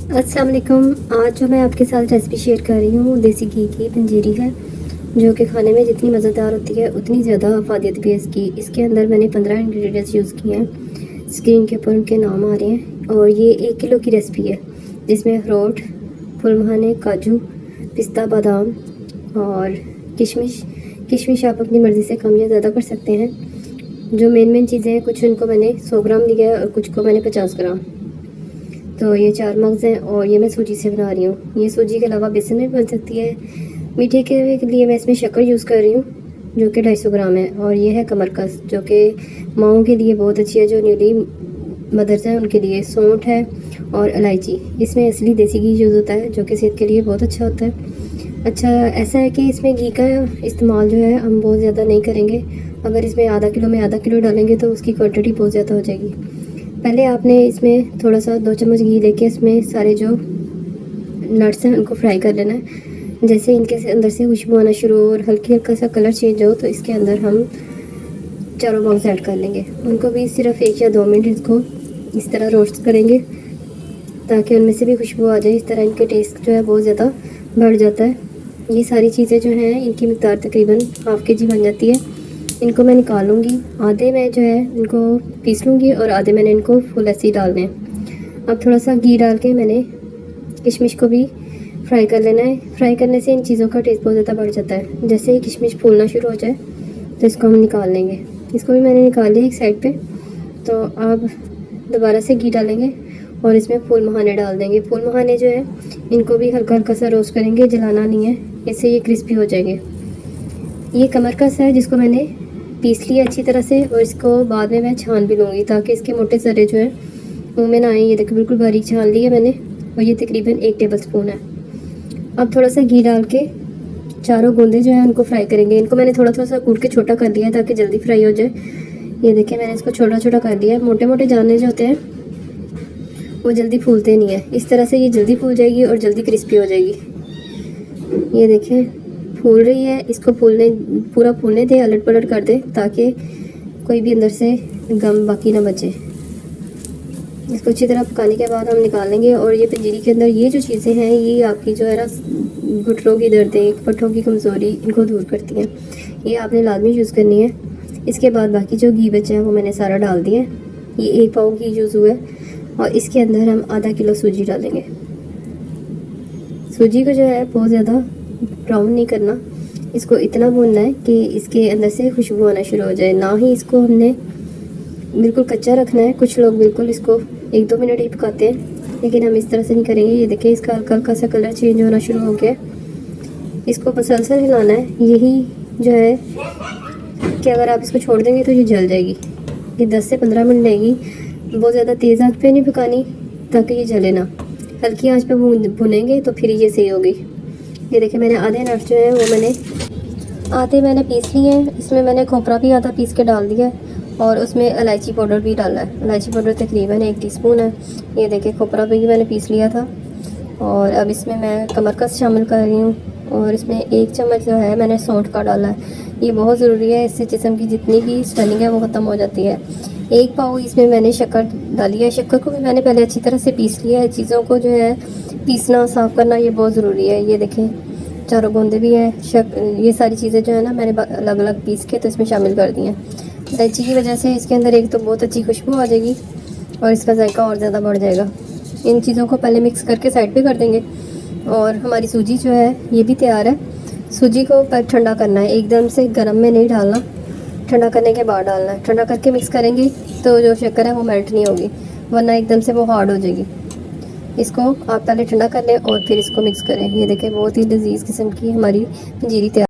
अस्सलाम वालेकुम। आज जो मैं आपके साथ रेसिपी शेयर कर रही हूँ देसी घी की पंजीरी है, जो कि खाने में जितनी मज़ेदार होती है उतनी ज़्यादा अफादियत भी है इसकी। इसके अंदर मैंने 15 इंग्रेडिएंट्स यूज़ किए हैं, स्क्रीन के ऊपर उनके नाम आ रहे हैं। और ये 1 किलो की रेसिपी है, जिसमें अखरोट, फुलमखाने, काजू, पिस्ता, बादाम और किशमिश। किशमिश आप अपनी मर्ज़ी से कम या ज़्यादा कर सकते हैं। जो मेन चीज़ें हैं, कुछ इनको मैंने 100 ग्राम लिया है और कुछ को मैंने 50 ग्राम। तो ये 4 मग्ज़ हैं और ये मैं सूजी से बना रही हूँ। ये सूजी के अलावा बेसन में भी बन सकती है। मीठे के लिए मैं इसमें शक्कर यूज़ कर रही हूँ, जो कि 250 ग्राम है। और ये है कमरकस, जो कि माओं के लिए बहुत अच्छी है, जो न्यूली मदर्स हैं उनके लिए। सौंठ है और इलायची। इसमें असली देसी घी यूज़ होता है, जो कि सेहत के लिए बहुत अच्छा होता है। अच्छा ऐसा है कि इसमें घी का इस्तेमाल जो है हम बहुत ज़्यादा नहीं करेंगे। अगर इसमें आधा किलो में आधा किलो डालेंगे तो उसकी क्वांटिटी बहुत ज़्यादा हो जाएगी। पहले आपने इसमें थोड़ा सा 2 चम्मच घी लेके इसमें सारे जो नट्स हैं उनको फ्राई कर लेना है। जैसे इनके अंदर से खुशबू आना शुरू हो और हल्का सा कलर चेंज हो, तो इसके अंदर हम चारों मग्ज़ ऐड कर लेंगे। उनको भी सिर्फ 1 या 2 मिनट इसको इस तरह रोस्ट करेंगे, ताकि उनमें से भी खुशबू आ जाए। इस तरह इनके टेस्ट जो है बहुत ज़्यादा बढ़ जाता है। ये सारी चीज़ें जो हैं इनकी मिक़दार तकरीबन ½ kg बन जाती है। इनको मैं निकाल लूँगी। आधे मैं जो है इनको पीस लूँगी और आधे मैंने इनको फुल ऐसे ही डालने हैं। अब थोड़ा सा घी डाल के मैंने किशमिश को भी फ्राई कर लेना है। फ्राई करने से इन चीज़ों का टेस्ट बहुत ज़्यादा बढ़ जाता है। जैसे ही किशमिश फूलना शुरू हो जाए तो इसको हम निकाल लेंगे। इसको भी मैंने निकाल लिया एक साइड पे। तो अब दोबारा से घी डालेंगे और इसमें फूल मखाने डाल देंगे। फूल मखाने जो है इनको भी हल्का सा रोस्ट करेंगे, जलाना नहीं है, इससे ये क्रिस्पी हो जाएंगे। ये कमरकस है जिसको मैंने पीस लिया अच्छी तरह से, और इसको बाद में मैं छान भी लूँगी ताकि इसके मोटे ज़रे जो है मुँह में ना आए। ये देखो बिल्कुल बारीक छान लिया मैंने, और ये तकरीबन 1 टेबल स्पून है। अब थोड़ा सा घी डाल के चारों गूंदे जो है उनको फ्राई करेंगे। इनको मैंने थोड़ा सा कूट के छोटा कर लिया है ताकि जल्दी फ्राई हो जाए। ये देखिए मैंने इसको छोटा कर लिया है। मोटे जाने जो होते हैं वो जल्दी फूलते नहीं है। इस तरह से ये जल्दी फूल जाएगी और जल्दी क्रिस्पी हो जाएगी। ये देखें फूल रही है। इसको पूरा फूलने दें, अलट पलट कर दें ताकि कोई भी अंदर से गम बाकी ना बचे। इसको अच्छी तरह पकाने के बाद हम निकाल लेंगे। और ये पंजीरी के अंदर ये जो चीज़ें हैं ये आपकी जो है ना घुटनों की दर्दें, पट्ठों की कमज़ोरी, इनको दूर करती हैं। ये आपने लाजमी यूज़ करनी है। इसके बाद बाकी जो घी बचे हैं वो मैंने सारा डाल दिया है। ये 1 पाव घी यूज़ हुआ है। और इसके अंदर हम आधा किलो सूजी डालेंगे। सूजी को जो है बहुत ज़्यादा ब्राउन नहीं करना, इसको इतना भूनना है कि इसके अंदर से खुशबू आना शुरू हो जाए। ना ही इसको हमने बिल्कुल कच्चा रखना है। कुछ लोग बिल्कुल इसको 1-2 मिनट ही पकाते हैं, लेकिन हम इस तरह से नहीं करेंगे। ये देखिए इसका हल्का सा कलर चेंज होना शुरू हो गया। इसको मसलसल हिलाना है। यही जो है कि अगर आप इसको छोड़ देंगे तो ये जल जाएगी। ये 10 से 15 मिनट लेगी। बहुत ज़्यादा तेज़ आंच पे नहीं पकानी ताकि ये जले ना। हल्की आंच पे भुनेंगे तो फिर ये सही होगी। ये देखिए मैंने आधे नट्स जो है वो आधे मैंने पीस लिए हैं। इसमें मैंने खोपरा भी आधा पीस के डाल दिया है और उसमें इलायची पाउडर भी डाला है। इलायची पाउडर तकरीबन 1 टीस्पून है। ये देखिए खोपरा भी मैंने पीस लिया था। और अब इसमें मैं कमरकस शामिल कर रही हूँ और इसमें 1 चम्मच जो है मैंने सौंठ का डाला है। ये बहुत ज़रूरी है, इससे जिस्म की जितनी भी स्वेलिंग है वो ख़त्म हो जाती है। 1 पाव इसमें मैंने शक्कर डाली है। शक्कर को भी मैंने पहले अच्छी तरह से पीस लिया है। चीज़ों को जो है पीसना, साफ़ करना ये बहुत ज़रूरी है। ये देखें चारों बूंदे भी हैं। ये सारी चीज़ें जो है ना मैंने अलग अलग पीस के तो इसमें शामिल कर दी हैं। इलायची की वजह से इसके अंदर एक तो बहुत अच्छी खुशबू आ जाएगी और इसका जायका और ज़्यादा बढ़ जाएगा। इन चीज़ों को पहले मिक्स करके साइड पे कर देंगे। और हमारी सूजी जो है ये भी तैयार है। सूजी को ठंडा करना है, एकदम से गर्म में नहीं डालना, ठंडा करने के बाद डालना है। ठंडा करके मिक्स करेंगे तो जो शक्कर है वो मेल्ट नहीं होगी, वरना एकदम से वो हार्ड हो जाएगी। इसको आप पहले ठंडा कर लें और फिर इसको मिक्स करें। ये देखें बहुत ही लजीज किस्म की हमारी पंजीरी तैयार।